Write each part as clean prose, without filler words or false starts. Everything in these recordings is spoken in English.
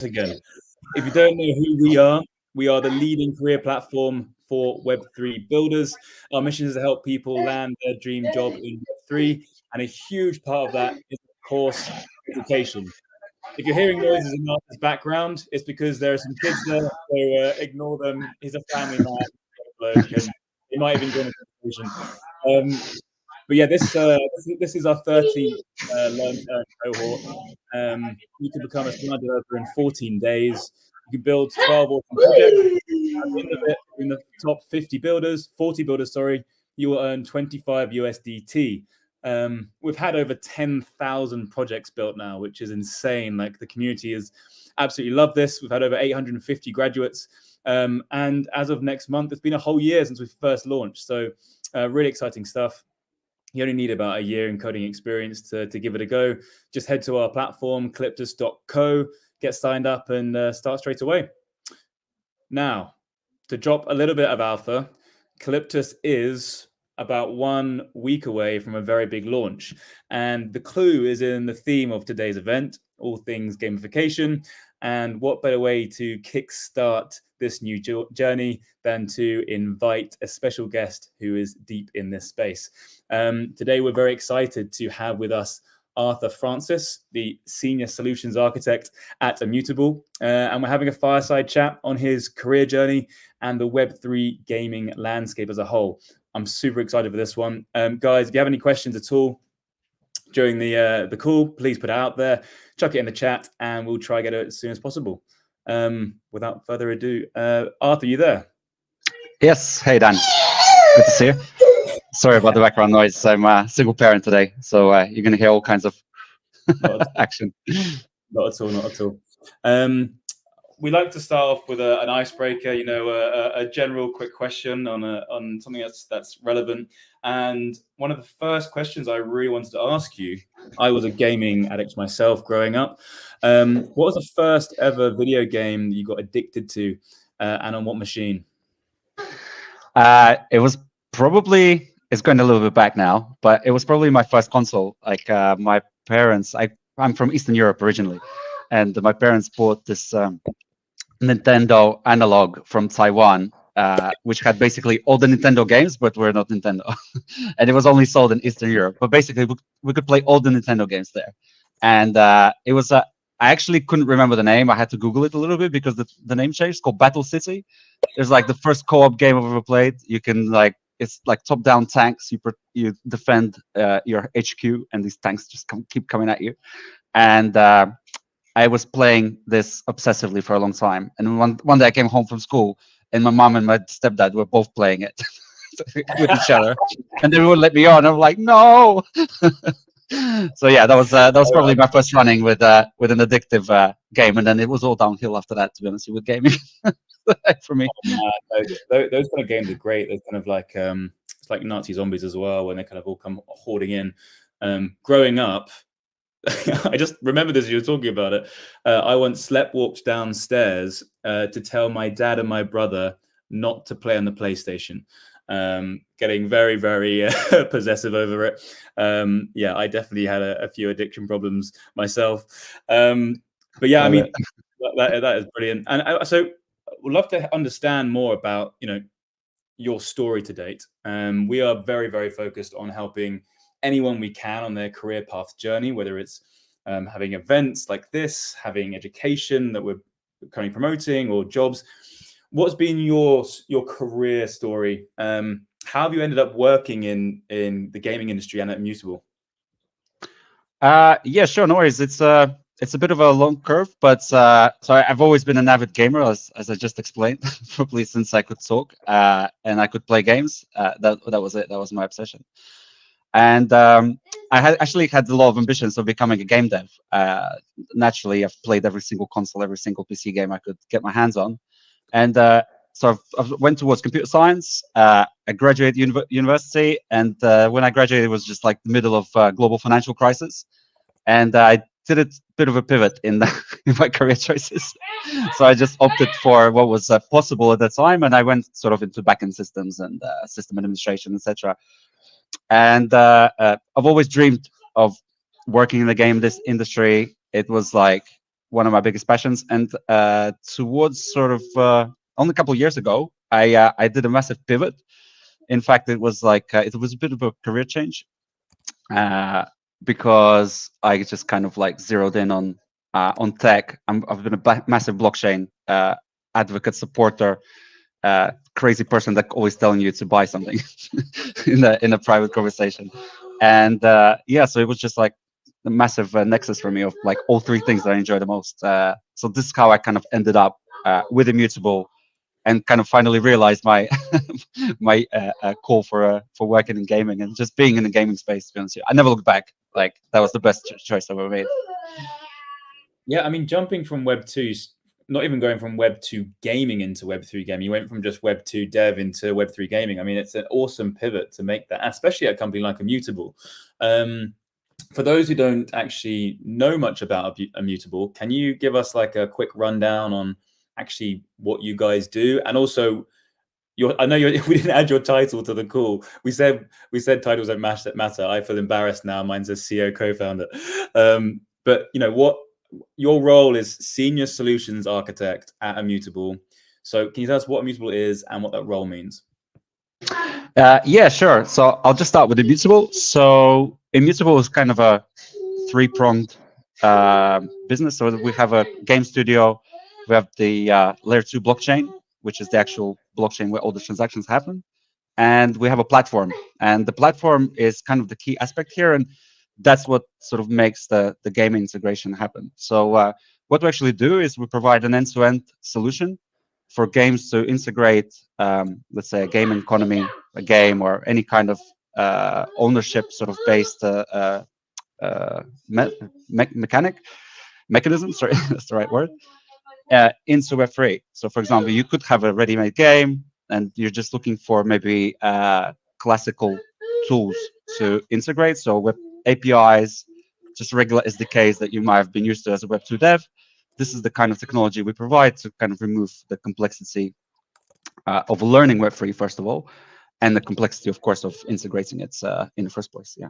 Again. If you don't know who we are the leading career platform for Web3 builders. Our mission is to help people land their dream job in Web3, and a huge part of that is, of course, education. If you're hearing noises in Arthur's background, it's because there are some kids there, so ignore them. He's a family man, bloke, and he might even join the conversation. But yeah, this is our 13th learn to earn cohort. You can become a smart developer in 14 days. You can build 12 awesome projects. At the end of it, in the top 40 builders, sorry, you will earn 25 USDT. We've had over 10,000 projects built now, which is insane. Like, the community has absolutely loved this. We've had over 850 graduates. And as of next month, it's been a whole year since we first launched. So really exciting stuff. You only need about a year in coding experience to give it a go. Just head to our platform, Calyptus.co, get signed up, and start straight away. Now, to drop a little bit of alpha, Calyptus is about 1 week away from a very big launch. And the clue is in the theme of today's event, all things gamification. And what better way to kickstart this new journey than to invite a special guest who is deep in this space. Today, we're very excited to have with us Arthur Francis, the Senior Solutions Architect at Immutable. And we're having a fireside chat on his career journey and the Web3 gaming landscape as a whole. I'm super excited for this one. Guys, if you have any questions at all during the call, please put it out there, chuck it in the chat, and we'll try to get it as soon as possible. Without further ado, Arthur, you there? Yes. Hey, Dan. Good to see you. Sorry about the background noise. I'm a single parent today, so you're going to hear all kinds of action. Not at all. We like to start off with an icebreaker, a general quick question on something that's relevant. And one of the first questions I really wanted to ask you, I was a gaming addict myself growing up. What was the first ever video game you got addicted to, and on what machine? It was probably, it's going a little bit back now, but it was probably my first console. Like my parents, I'm from Eastern Europe originally, and my parents bought this Nintendo analog from Taiwan, which had basically all the Nintendo games, but were not Nintendo. And it was only sold in Eastern Europe. But basically, we could play all the Nintendo games there. And it was I actually couldn't remember the name. I had to Google it a little bit because the name changed. It's called Battle City. It's like the first co-op game I've ever played. You can it's like top-down tanks. You defend your HQ, and these tanks just keep coming at you. And I was playing this obsessively for a long time. And one day I came home from school, and my mom and my stepdad were both playing it with each other, and they wouldn't let me on. I'm like, no. So yeah, that was probably my first running with an addictive game, and then it was all downhill after that, to be honest with gaming. For me. Those kind of games are great. They're kind of like it's like Nazi zombies as well, when they kind of all come hoarding in. Growing up, I just remember this as you were talking about it. I once walked downstairs to tell my dad and my brother not to play on the PlayStation. Getting very, very possessive over it. Yeah, I definitely had a few addiction problems myself. But yeah, I mean, that is brilliant. And so we'd love to understand more about, your story to date. We are very, very focused on helping anyone we can on their career path journey, whether it's having events like this, having education that we're currently promoting, or jobs. What's been your career story? How have you ended up working in the gaming industry and at Immutable? Yeah, sure, no worries. It's a bit of a long curve, but so I've always been an avid gamer, as I just explained, probably since I could talk and I could play games. That was it. That was my obsession. And I actually had a lot of ambitions of becoming a game dev. Naturally, I've played every single console, every single PC game I could get my hands on. And so I went towards computer science. I graduated university, and when I graduated, it was just like the middle of global financial crisis. And I did a bit of a pivot in my career choices. So I just opted for what was possible at the time, and I went sort of into backend systems and system administration, etc. And I've always dreamed of working in the game industry. It was like one of my biggest passions. And towards sort of only a couple of years ago, I did a massive pivot. In fact, it was like it was a bit of a career change because I just kind of like zeroed in on tech. I've been a massive blockchain advocate, supporter, crazy person that always telling you to buy something in a private conversation. And yeah, so it was just like a massive nexus for me of like all three things that I enjoy the most. So this is how I kind of ended up with Immutable, and kind of finally realized my my call for working in gaming and just being in the gaming space. To be honest with you, I never looked back. Like that was the best choice I've ever made. Yeah, I mean, jumping from Web 2, not even going from Web 2 gaming into Web 3 gaming, you went from just Web 2 dev into Web 3 gaming. I mean, it's an awesome pivot to make that, especially at a company like Immutable. For those who don't actually know much about Immutable, can you give us like a quick rundown on actually what you guys do? And also, I know we didn't add your title to the call. We said titles don't matter. I feel embarrassed now. Mine's a CEO co-founder. But you know what? Your role is Senior Solutions Architect at Immutable. So can you tell us what Immutable is and what that role means? Yeah, sure. So I'll just start with Immutable. So Immutable is kind of a three-pronged business. So we have a game studio, we have the layer 2 blockchain, which is the actual blockchain where all the transactions happen, and we have a platform. And the platform is kind of the key aspect here, and that's what sort of makes the gaming integration happen. So what we actually do is we provide an end-to-end solution for games to integrate, let's say, a game economy, a game, or any kind of ownership sort of based mechanism. Sorry, that's the right word. Into Web3. So, for example, you could have a ready-made game, and you're just looking for maybe classical tools to integrate. So, web APIs, just regular SDKs that you might have been used to as a Web2 dev. This is the kind of technology we provide to kind of remove the complexity of learning Web3, first of all, and the complexity, of course, of integrating it in the first place. Yeah.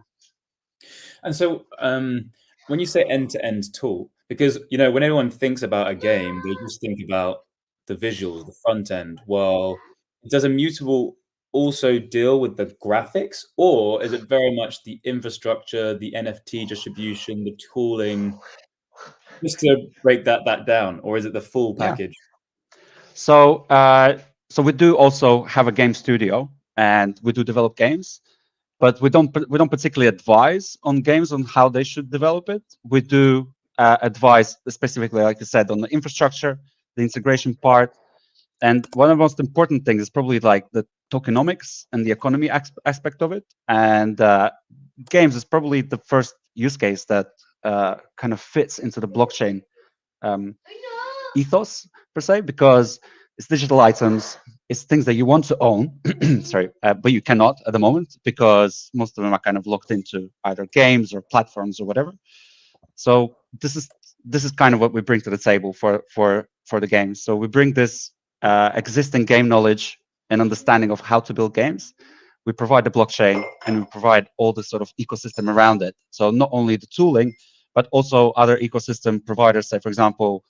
And so when you say end-to-end tool, because you know when anyone thinks about a game, they just think about the visuals, the front end. Well, does Immutable also deal with the graphics, or is it very much the infrastructure, the NFT distribution, the tooling? Just to break that down, or is it the full package? Yeah. So so we do also have a game studio, and we do develop games, but we don't particularly advise on games on how they should develop it. We do advise specifically, like you said, on the infrastructure, the integration part, and one of the most important things is probably like the tokenomics and the economy aspect of it. And games is probably the first use case that kind of fits into the blockchain ethos per se, because it's digital items, it's things that you want to own, sorry, but you cannot at the moment because most of them are kind of locked into either games or platforms or whatever. So this is kind of what we bring to the table for the games. So we bring this existing game knowledge and understanding of how to build games. We provide the blockchain, and we provide all the sort of ecosystem around it. So not only the tooling, but also other ecosystem providers. Say, for example,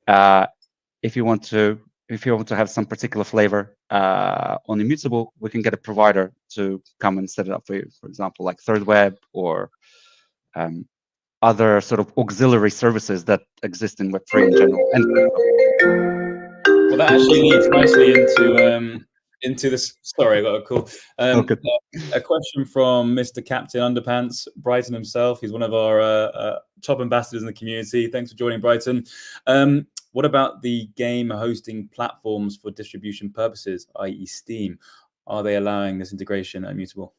if you want to have some particular flavor on Immutable, we can get a provider to come and set it up for you. For example, like Third Web or other sort of auxiliary services that exist in Web3 in general. Well, that actually leads nicely into this. Sorry, I got a call. A question from Mr. Captain Underpants, Brighton himself. He's one of our top ambassadors in the community. Thanks for joining, Brighton. What about the game hosting platforms for distribution purposes, i.e. Steam? Are they allowing this integration at Immutable?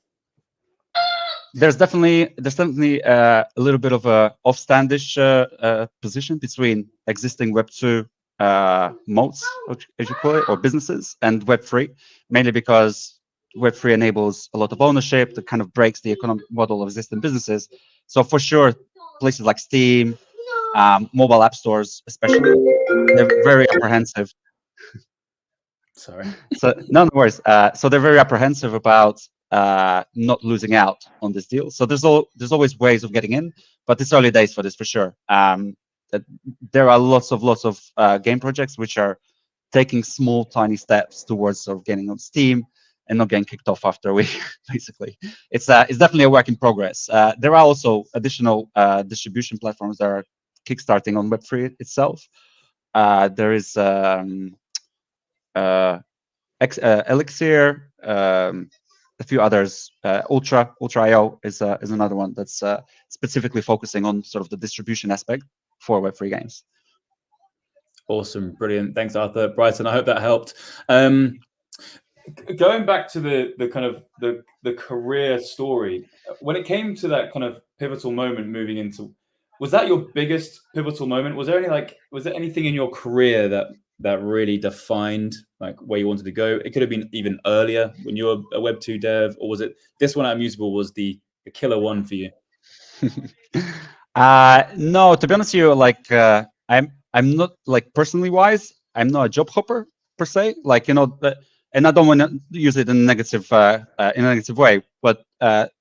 There's definitely a little bit of a offstandish position between existing Web2 modes, as you call it, or businesses, and Web3, mainly because Web3 enables a lot of ownership that kind of breaks the economic model of existing businesses. So for sure, places like Steam, mobile app stores especially, they're very apprehensive. Sorry. So no worries. So they're very apprehensive about not losing out on this deal. So there's always ways of getting in, but it's early days for this for sure. there are lots of game projects which are taking small, tiny steps towards sort of getting on Steam and not getting kicked off after a week. Basically, it's definitely a work in progress. There are also additional distribution platforms that are kickstarting on Web3 itself. There is Elixir, a few others. Ultra.io is another one that's specifically focusing on sort of the distribution aspect for Web3 games. Awesome, brilliant. Thanks, Arthur. Bryson, I hope that helped. Going back to the kind of the career story, when it came to that kind of pivotal moment moving into, was that your biggest pivotal moment? Was there anything in your career that really defined like where you wanted to go? It could have been even earlier when you were a Web2 dev, or was it this one at Immutable was the killer one for you? No, to be honest with you, like I'm not, like, personally wise, I'm not a job hopper per se. Like, and I don't want to use it in a negative way, but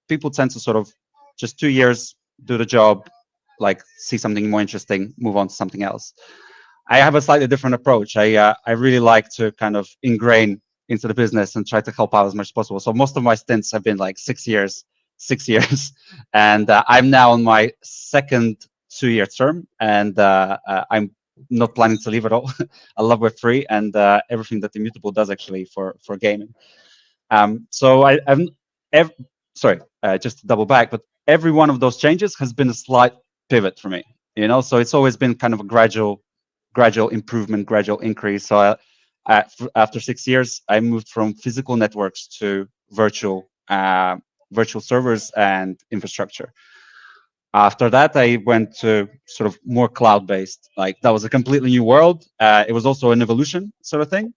people tend to sort of just 2 years do the job, like see something more interesting, move on to something else. I have a slightly different approach. I really like to kind of ingrain into the business and try to help out as much as possible. So most of my stints have been like 6 years, and I'm now on my second 2-year term, and I'm not planning to leave at all. I love Web3 and everything that Immutable does actually for gaming. So sorry, just to double back, but every one of those changes has been a slight pivot for me. So it's always been kind of a gradual improvement, gradual increase. So after 6 years, I moved from physical networks to virtual servers and infrastructure. After that, I went to sort of more cloud-based. Like, that was a completely new world. It was also an evolution sort of thing,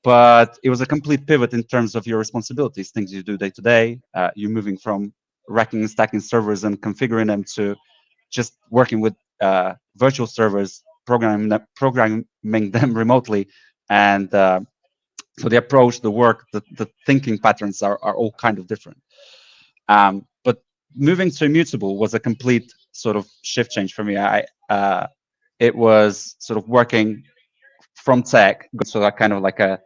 but it was a complete pivot in terms of your responsibilities, things you do day to day. You're moving from racking and stacking servers and configuring them to just working with virtual servers, programming them remotely, and so the approach, the work, the thinking patterns are all kind of different. But moving to Immutable was a complete sort of shift change for me. It was sort of working from tech, so that kind of like a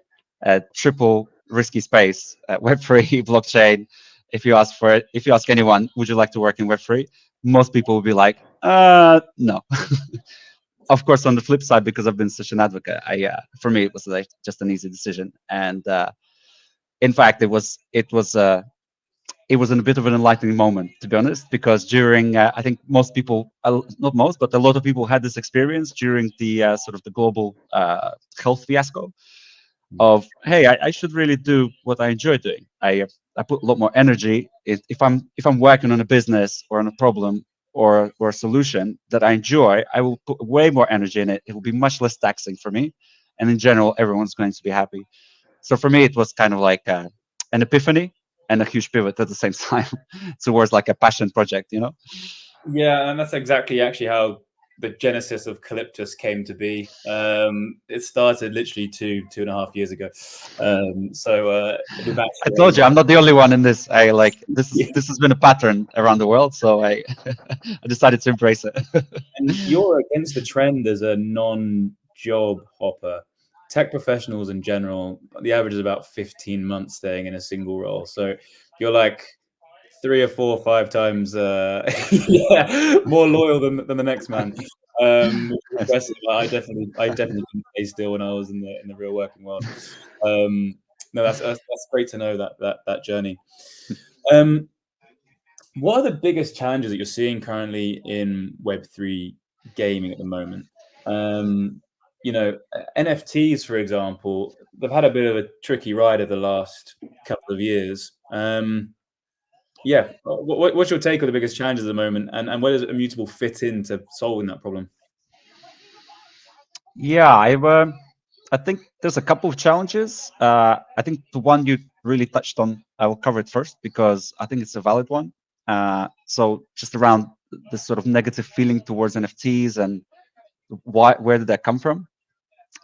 triple risky space, Web3, blockchain. If you ask anyone, would you like to work in Web3? Most people will be like, no. Of course, on the flip side, because I've been such an advocate, for me it was like just an easy decision. And in fact, it was a bit of an enlightening moment, to be honest, because during I think most people, not most, but a lot of people had this experience during the sort of the global health fiasco of, hey, I should really do what I enjoy doing. I put a lot more energy if I'm working on a business or on a problem or a solution that I enjoy. I will put way more energy in it. It will be much less taxing for me, and in general, everyone's going to be happy. So for me, it was kind of like an epiphany and a huge pivot at the same time towards like a passion project, Yeah, and that's exactly actually how the genesis of Calyptus came to be. It started literally 2.5 years ago. I told you I'm not the only one in this. This has been a pattern around the world, so I decided to embrace it. And you're against the trend as a non-job hopper. Tech professionals in general, the average is about 15 months staying in a single role. So you're like 3 or 4 or 5 times more loyal than the next man. I definitely didn't stay still when I was in the real working world. No, that's great to know that journey. What are the biggest challenges that you're seeing currently in Web3 gaming at the moment? NFTs, for example, they've had a bit of a tricky ride over the last couple of years. What's your take on the biggest challenges at the moment, and where does Immutable fit into solving that problem? Yeah, I think there's a couple of challenges. I think the one you really touched on, I will cover it first because I think it's a valid one. So just around this sort of negative feeling towards NFTs and where did that come from?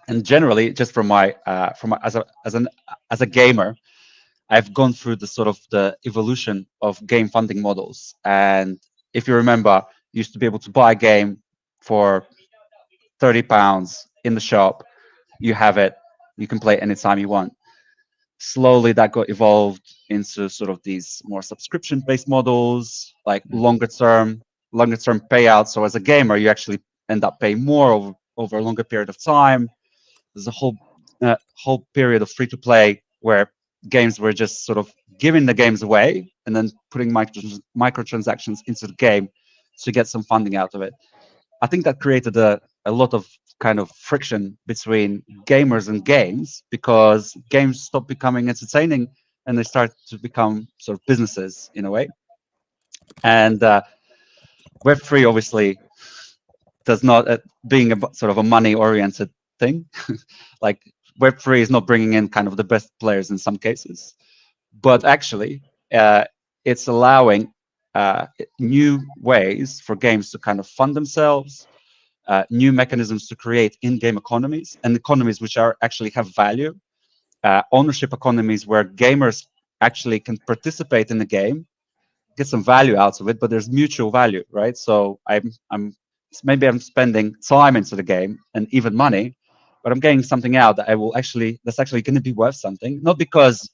And generally, just from my as a gamer, I've gone through the evolution of game funding models. And if you remember, you used to be able to buy a game for £30 in the shop. You have it. You can play it anytime you want. Slowly, that got evolved into sort of these more subscription-based models, like longer term payouts. So as a gamer, you actually end up paying more over a longer period of time. There's a whole period of free-to-play where games were just sort of giving the games away and then putting microtransactions into the game to get some funding out of it. I think that created a lot of kind of friction between gamers and games, because games stop becoming entertaining and they start to become sort of businesses in a way. And Web3 obviously does not, being a sort of a money-oriented thing, like Web3 is not bringing in kind of the best players in some cases, but actually it's allowing new ways for games to kind of fund themselves, new mechanisms to create in-game economies, and economies which are actually have value, ownership economies where gamers actually can participate in the game, get some value out of it, but there's mutual value, right? So maybe I'm spending time into the game and even money, but I'm getting something out that that's actually going to be worth something, not because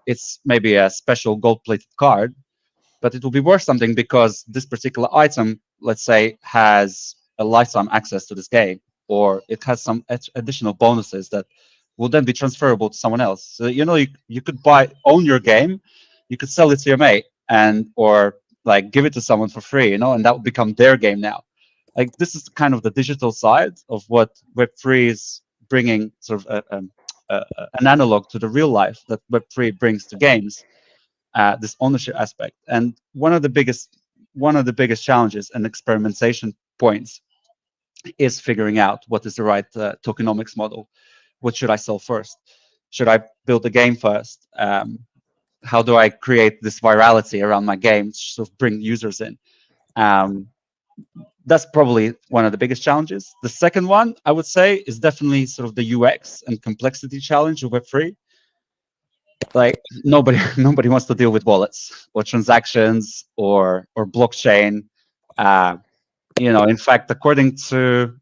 it's maybe a special gold-plated card, but it will be worth something because this particular item, let's say, has a lifetime access to this game, or it has some additional bonuses that will then be transferable to someone else. So you could own your game, you could sell it to your mate, or like give it to someone for free, and that would become their game now. Like, this is kind of the digital side of what Web3 is bringing, sort of an analog to the real life that Web3 brings to games. This ownership aspect, and one of the biggest challenges and experimentation points is figuring out what is the right tokenomics model. What should I sell first? Should I build the game first? How do I create this virality around my game to sort of bring users in? That's probably one of the biggest challenges. The second one, I would say, is definitely sort of the UX and complexity challenge of Web3. Like, nobody wants to deal with wallets or transactions or blockchain. In fact, according to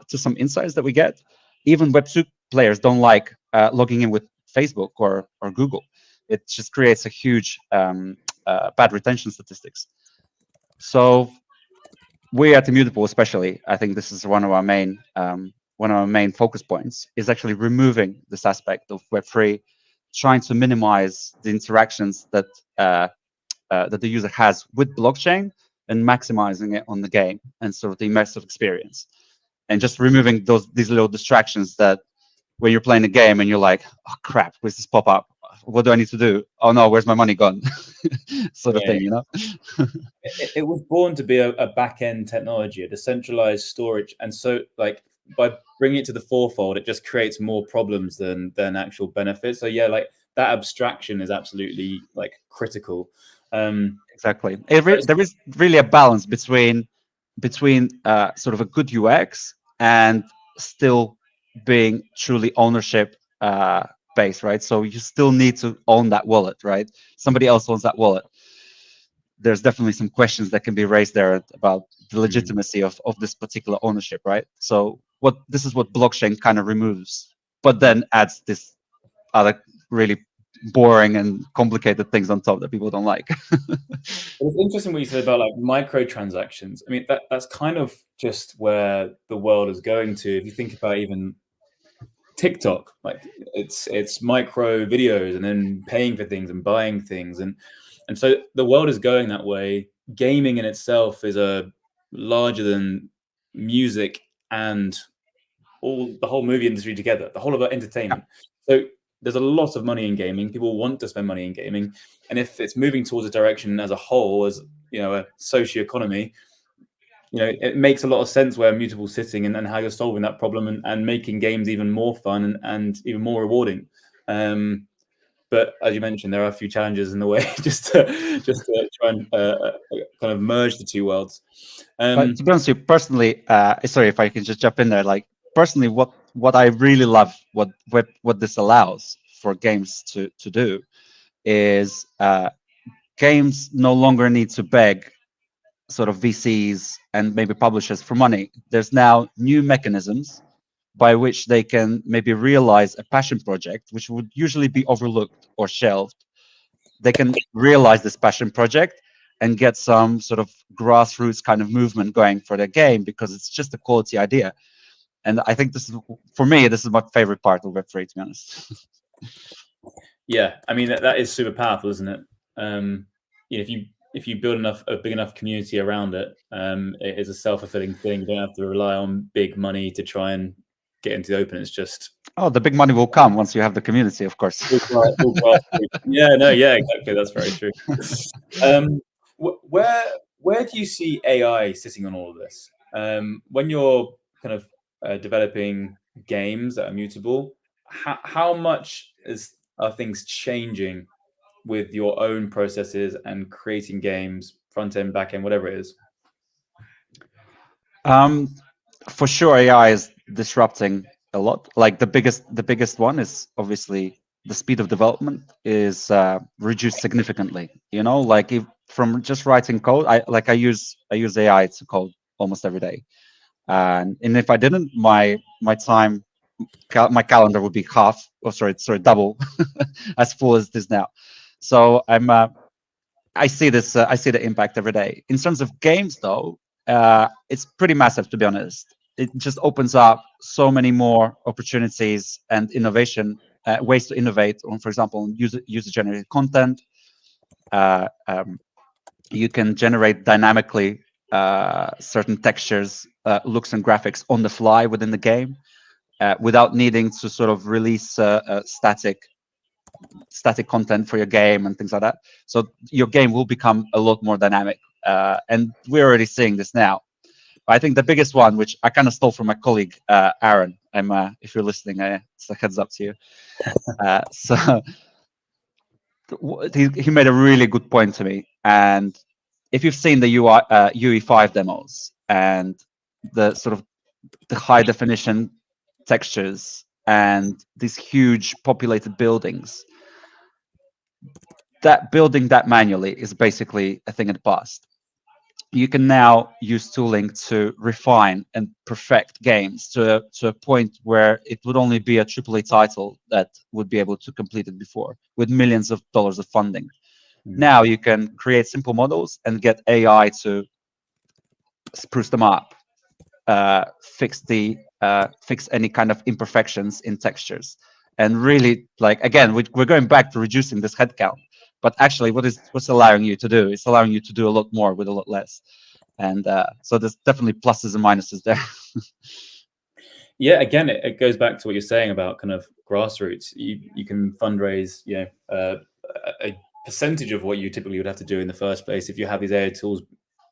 some insights that we get, even Web2 players don't like logging in with Facebook or Google. It just creates a huge bad retention statistics. So we at Immutable, especially, I think this is one of our main focus points, is actually removing this aspect of Web3, trying to minimize the interactions that the user has with blockchain and maximizing it on the game and sort of the immersive experience, and just removing these little distractions that when you're playing a game and you're like, oh crap, where's this pop up? What do I need to do? Oh no, where's my money gone? Sort of thing, It was born to be a back-end technology, a decentralized storage, and so like by bringing it to the forefold, it just creates more problems than actual benefits. So yeah, like that abstraction is absolutely like critical. Exactly. There is really a balance between sort of a good UX and still being truly ownership based, right? So you still need to own that wallet, right? Somebody else owns that wallet. There's definitely some questions that can be raised there about the legitimacy of this particular ownership, right? So this is what blockchain kind of removes, but then adds this other really boring and complicated things on top that people don't like. It's interesting what you said about like microtransactions. I mean, that's kind of just where the world is going to. If you think about even TikTok, like it's micro videos and then paying for things and buying things, and so the world is going that way. Gaming in itself is a larger than music and the whole movie industry together, the whole of entertainment. So there's a lot of money in gaming. People want to spend money in gaming, and if it's moving towards a direction as a whole, as a socio-economy, it makes a lot of sense where Immutable's sitting and how you're solving that problem and making games even more fun and even more rewarding. But as you mentioned, there are a few challenges in the way, just to try and kind of merge the two worlds. But to be honest with you, personally, sorry if I can just jump in there. Like, personally, what I really love, what this allows for games to do, is games no longer need to beg sort of VCs and maybe publishers for money, there's now new mechanisms by which they can maybe realize a passion project, which would usually be overlooked or shelved. They can realize this passion project and get some sort of grassroots kind of movement going for their game because it's just a quality idea. And I think this is, for me, this is my favorite part of Web3, to be honest. Yeah, I mean that is super powerful, isn't it? If you build a big enough community around it, it is a self-fulfilling thing. You don't have to rely on big money to try and get into the open. It's just the big money will come once you have the community, of course. Yeah, exactly. That's very true. Where do you see AI sitting on all of this? When you're kind of developing games that are mutable, how much are things changing with your own processes and creating games, front end, back end, whatever it is? For sure, AI is disrupting a lot. Like the biggest one is obviously the speed of development is reduced significantly. Like if from just writing code, I use AI to code almost every day, and if I didn't, my calendar would be double as full as it is now. So I see this. I see the impact every day. In terms of games, though, it's pretty massive, to be honest. It just opens up so many more opportunities and innovation ways to innovate on, for example, user-generated content. You can generate dynamically certain textures, looks, and graphics on the fly within the game without needing to sort of release static content for your game and things like that. So your game will become a lot more dynamic. And we're already seeing this now. I think the biggest one, which I kind of stole from my colleague, Aaron, if you're listening, it's a heads up to you. So he made a really good point to me. And if you've seen the UE5 demos and the sort of the high definition textures and these huge populated buildings, that building that manually is basically a thing of the past. You can now use tooling to refine and perfect games to a point where it would only be a AAA title that would be able to complete it before, with millions of dollars of funding. Now you can create simple models and get AI to spruce them up, fix any kind of imperfections in textures, and really, like, again, we're going back to reducing this headcount. But actually, what's allowing you to do? It's allowing you to do a lot more with a lot less. And so there's definitely pluses and minuses there. Yeah, again, it goes back to what you're saying about kind of grassroots. You can fundraise, a percentage of what you typically would have to do in the first place if you have these AI tools,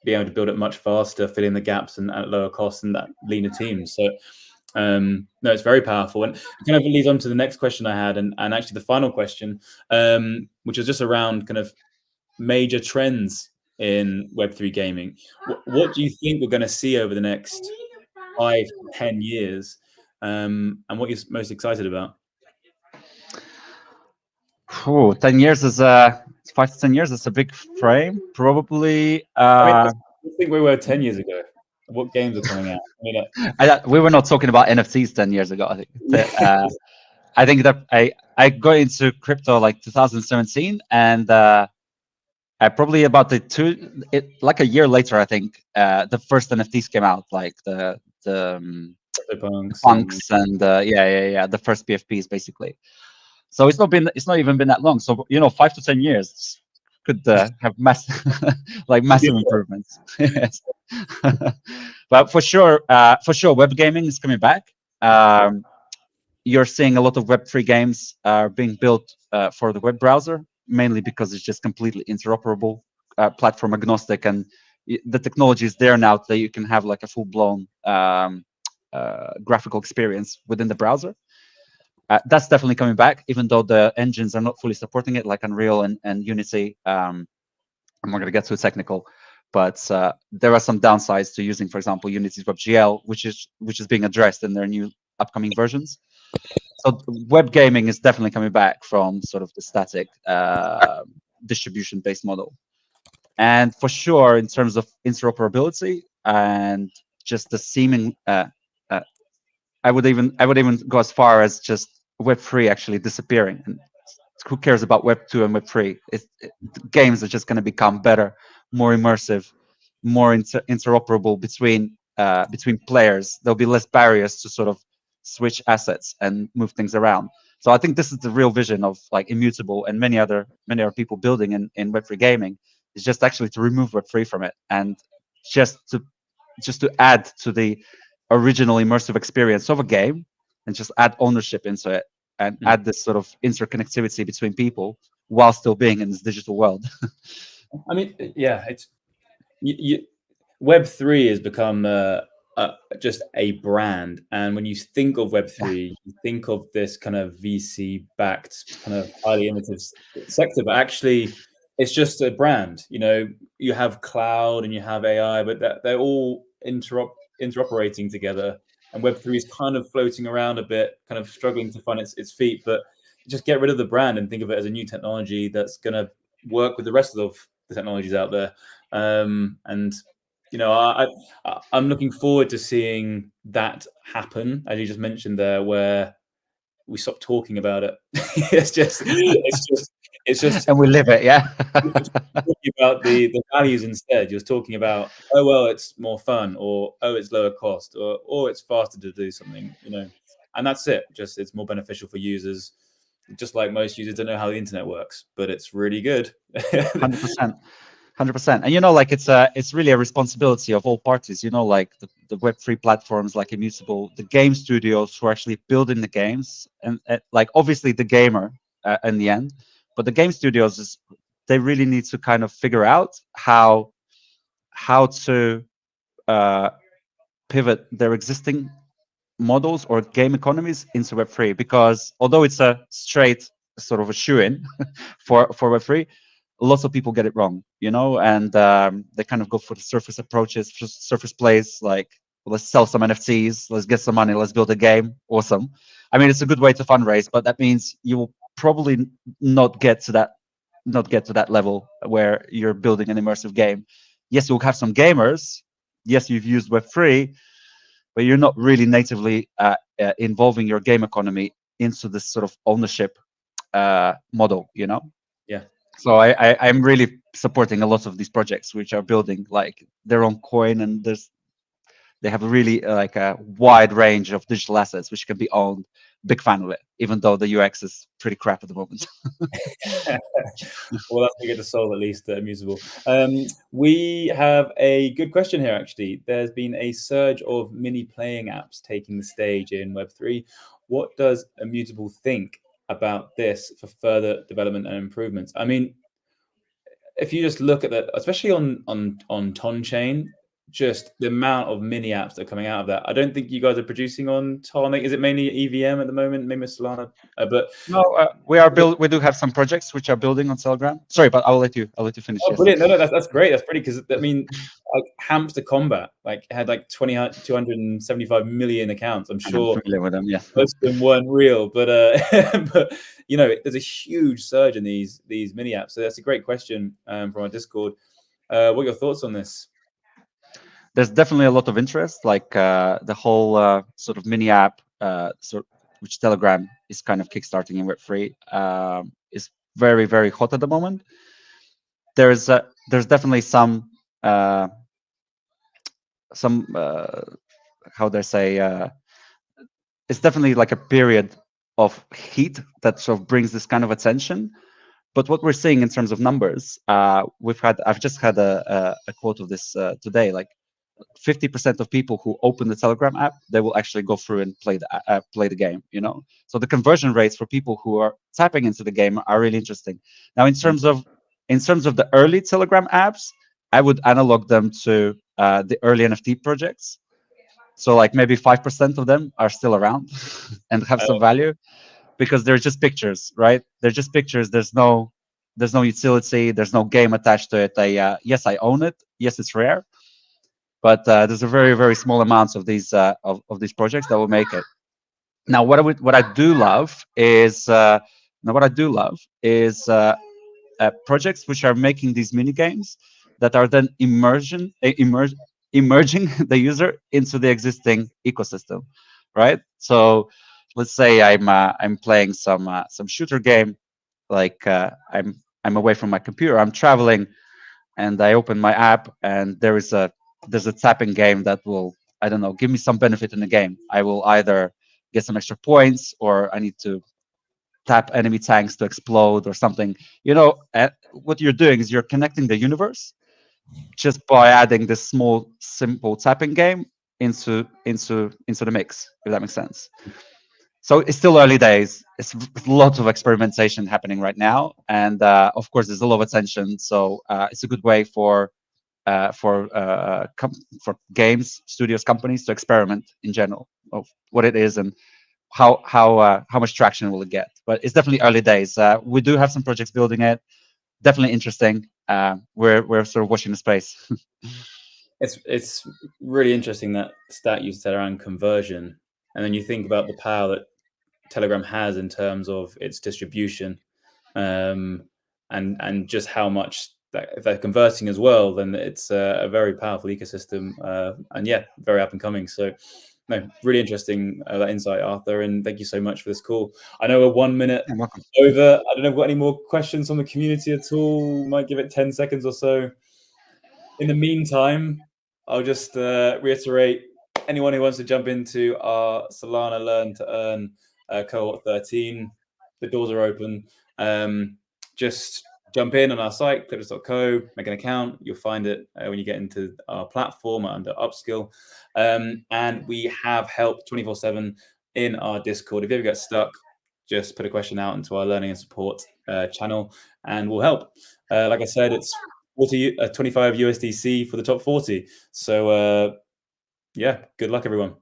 be able to build it much faster, fill in the gaps and at lower cost and that leaner team. So no, it's very powerful, and it kind of leads on to the next question I had, and actually the final question, which is just around kind of major trends in Web3 gaming. What do you think we're going to see over the next 5 to 10 years, and what you're most excited about? 10 years is 5 to 10 years. It's a big frame, probably. I think we were 10 years ago. What games are coming out? We were not talking about NFTs 10 years ago. I think. I think that I got into crypto like 2017, and probably about like a year later, I think the first NFTs came out, like the punks and the first PFPs basically. So it's not even been that long. So 5 to 10 years could have massive improvements. Yes. But for sure, web gaming is coming back. You're seeing a lot of Web3 games being built for the web browser, mainly because it's just completely interoperable, platform agnostic, and the technology is there now that you can have like a full-blown graphical experience within the browser. That's definitely coming back, even though the engines are not fully supporting it, like Unreal and Unity. I'm not going to get too technical, but there are some downsides to using, for example, Unity's WebGL, which is being addressed in their new upcoming versions. So web gaming is definitely coming back from sort of the static distribution-based model. And for sure, in terms of interoperability and just the seeming, uh, I would even go as far as just Web3 actually disappearing. And who cares about Web2 and Web3? Games are just going to become better, more immersive, more interoperable between players. There'll be less barriers to sort of switch assets and move things around. So I think this is the real vision of like Immutable and many other people building in Web3 gaming, is just actually to remove Web3 from it and just to add to the original immersive experience of a game and just add ownership into it and add this sort of interconnectivity between people while still being in this digital world. I mean, yeah, it's Web3 has become just a brand, and when you think of Web3, you think of this kind of VC-backed, kind of highly innovative sector, but actually, it's just a brand. You know, you have cloud and you have AI, but they're all interoperating together, and Web3 is kind of floating around a bit, kind of struggling to find its feet. But just get rid of the brand and think of it as a new technology that's going to work with the rest of the technologies out there. And you know, I'm looking forward to seeing that happen, as you just mentioned there, where we stop talking about it. it's just And we live it, yeah. talking about the values instead. You're talking about, oh well, it's more fun, or oh, it's lower cost, or it's faster to do something, you know, and that's it. Just it's more beneficial for users. Just like most users don't know how the internet works, but it's really good. 100%. 100%. And like it's really a responsibility of all parties, like the Web3 platforms like Immutable, the game studios who are actually building the games, and like obviously the gamer in the end, but the game studios they really need to kind of figure out how to pivot their existing models or game economies into Web3, because although it's a straight sort of a shoe-in for Web3, lots of people get it wrong, and they kind of go for the surface approaches, surface plays, like let's sell some NFTs, let's get some money, let's build a game. Awesome. I mean, it's a good way to fundraise, but that means you will probably not get to that level where you're building an immersive game. Yes, you'll have some gamers. Yes, you've used Web3, but you're not really natively involving your game economy into this sort of ownership model, Yeah. So I'm really supporting a lot of these projects which are building like their own coin, and they have a really like a wide range of digital assets which can be owned. Big fan of it, even though the UX is pretty crap at the moment. Well, that's good to solve, at least Immutable. We have a good question here, actually. There's been a surge of mini playing apps taking the stage in Web3. What does Immutable think about this for further development and improvements? I mean, if you just look at that, especially on Tonchain, just the amount of mini apps that are coming out of that. I don't think you guys are producing on Tonic. Is it mainly EVM at the moment? Maybe Solana, but no, we do have some projects which are building on Telegram. Sorry, but I'll let you finish. Oh, brilliant! No, that's great. That's pretty, because I mean, like Hamster Combat, like had like 275 million accounts. I'm sure familiar with them, yeah. Most of them weren't real, but but there's a huge surge in these mini apps. So that's a great question from our Discord. What are your thoughts on this? There's definitely a lot of interest, like the whole sort of mini app, which Telegram is kind of kickstarting in Web3, is very, very hot at the moment. There's definitely some how do I say, it's definitely like a period of heat that sort of brings this kind of attention. But what we're seeing in terms of numbers, I've just had a quote of this today, like 50% of people who open the Telegram app, they will actually go through and play the game. So the conversion rates for people who are tapping into the game are really interesting. Now, in terms of the early Telegram apps, I would analog them to the early NFT projects. So like maybe 5% of them are still around and have some value, because they're just pictures, right? They're just pictures. There's no utility. There's no game attached to it. Yes, I own it. Yes, it's rare. But there's a very, very small amounts of these projects that will make it. Now, what I do love is projects which are making these mini games, that are then emerging the user into the existing ecosystem, right? So let's say I'm playing some shooter game, like I'm away from my computer, I'm traveling, and I open my app, and there's a tapping game that will, I don't know, give me some benefit in the game. I will either get some extra points, or I need to tap enemy tanks to explode or something. What you're doing is you're connecting the universe just by adding this small, simple tapping game into the mix, if that makes sense. So it's still early days. It's lots of experimentation happening right now, and of course, there's a lot of attention. So it's a good way for games studios, companies to experiment in general of what it is and how much traction will it get. But it's definitely early days. We do have some projects building it. Definitely interesting. We're sort of watching the space. It's really interesting, that stat you said around conversion, and then you think about the power that Telegram has in terms of its distribution, and just how much that if they're converting as well, then it's a very powerful ecosystem, and yeah, very up and coming. So no, really interesting that insight, Arthur, and thank you so much for this call. I know we're 1 minute You're welcome. over. I don't know if we've got any more questions from the community at all. Might give it 10 seconds or so. In the meantime, I'll just reiterate, anyone who wants to jump into our Solana Learn to Earn cohort 13, the doors are open. Just jump in on our site, clipless.co, make an account. You'll find it when you get into our platform under Upskill. And we have help 24/7 in our Discord. If you ever get stuck, just put a question out into our learning and support channel, and we'll help. Like I said, it's 25 USDC for the top 40. So yeah, good luck, everyone.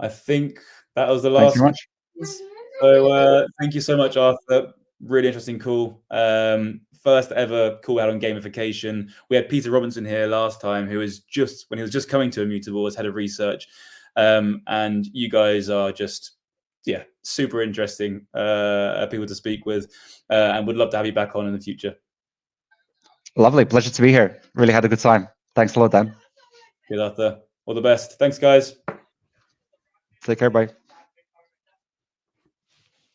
I think that was the last. Thank you much. So thank you so much, Arthur. Really interesting call. First ever call out on gamification. We had Peter Robinson here last time, who was when he was just coming to Immutable as head of research. And you guys are just, yeah, super interesting people to speak with, and would love to have you back on in the future. Lovely. Pleasure to be here. Really had a good time. Thanks a lot, Dan. Good, Arthur. All the best. Thanks, guys. Take care. Bye.